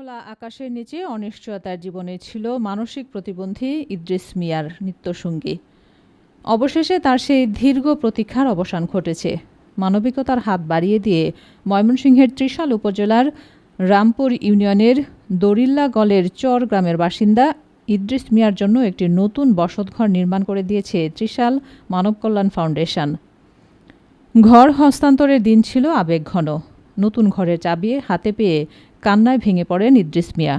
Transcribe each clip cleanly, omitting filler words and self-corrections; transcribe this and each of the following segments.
খোলা আকাশের নিচে অনিশ্চয়তার জীবনে ছিল মানসিক প্রতিবন্ধী ইদ্রিস মিয়ার নিত্যসঙ্গী। অবশেষে তার সেই দীর্ঘ প্রতীক্ষার অবসান ঘটেছে। মানবিকতার হাত বাড়িয়ে দিয়ে ময়মনসিংহের ত্রিশাল উপজেলার রামপুর ইউনিয়নের দরিল্লা গলের চর গ্রামের বাসিন্দা ইদ্রিস মিয়ার জন্য একটি নতুন বসতঘর নির্মাণ করে দিয়েছে ত্রিশাল মানব কল্যাণ ফাউন্ডেশন। ঘর হস্তান্তরের দিন ছিল আবেগঘন। নতুন ঘরের চাবি হাতে পেয়ে কান্নায় ভেঙে পড়েন ইদ্রিস মিয়া।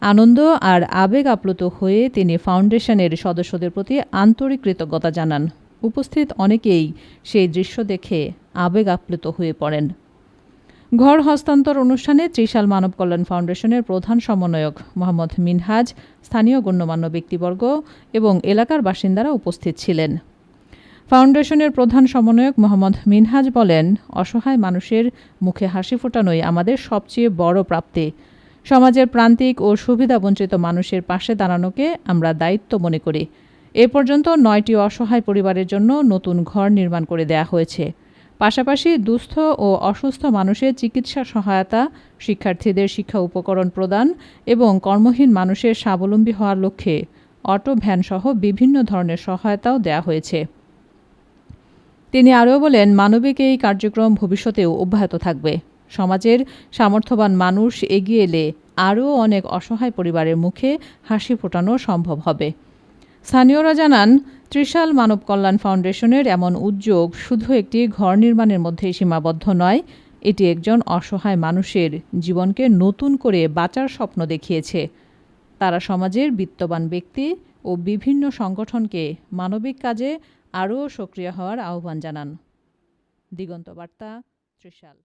আনন্দ আর আবেগ আপ্লুত হয়ে তিনি ফাউন্ডেশনের সদস্যদের প্রতি আন্তরিক কৃতজ্ঞতা জানান। উপস্থিত অনেকেই সেই দৃশ্য দেখে আবেগ আপ্লুত হয়ে পড়েন। ঘর হস্তান্তর অনুষ্ঠানে ত্রিশাল মানব কল্যাণ ফাউন্ডেশনের প্রধান সমন্বয়ক মোহাম্মদ মিনহাজ, স্থানীয় গণ্যমান্য ব্যক্তিবর্গ এবং এলাকার বাসিন্দারা উপস্থিত ছিলেন। ফাউন্ডেশনের প্রধান সমন্বয়ক মোহাম্মদ মিনহাজ বলেন, অসহায় মানুষের মুখে হাসি ফোটানোই আমাদের সবচেয়ে বড় প্রাপ্তি। সমাজের প্রান্তিক ও সুবিধাবঞ্চিত মানুষের পাশে দাঁড়ানোকে আমরা দায়িত্ব মনে করি। এ পর্যন্ত 9টি অসহায় পরিবারের জন্য নতুন ঘর নির্মাণ করে দেয়া হয়েছে। পাশাপাশি দুস্থ ও অসুস্থ মানুষের চিকিৎসা সহায়তা, শিক্ষার্থীদের শিক্ষা উপকরণ প্রদান এবং কর্মহীন মানুষের স্বাবলম্বী হওয়ার লক্ষ্যে অটো ভ্যানসহ বিভিন্ন ধরনের সহায়তাও দেয়া হয়েছে। তিনি আরও বলেন, মানবিক এই কার্যক্রম ভবিষ্যতেও অব্যাহত থাকবে। সমাজের সামর্থ্যবান মানুষ এগিয়ে এলে আরও অনেক অসহায় পরিবারের মুখে হাসি ফোটানো সম্ভব হবে। স্থানীয়রা জানান, ত্রিশাল মানব কল্যাণ ফাউন্ডেশনের এমন উদ্যোগ শুধু একটি ঘর নির্মাণের মধ্যেই সীমাবদ্ধ নয়, এটি একজন অসহায় মানুষের জীবনকে নতুন করে বাঁচার স্বপ্ন দেখিয়েছে। তারা সমাজের বিত্তবান ব্যক্তি ও বিভিন্ন সংগঠনকে মানবিক কাজে আরও সক্রিয় হওয়ার আহ্বান জানান। দিগন্ত বার্তা, ত্রিশাল।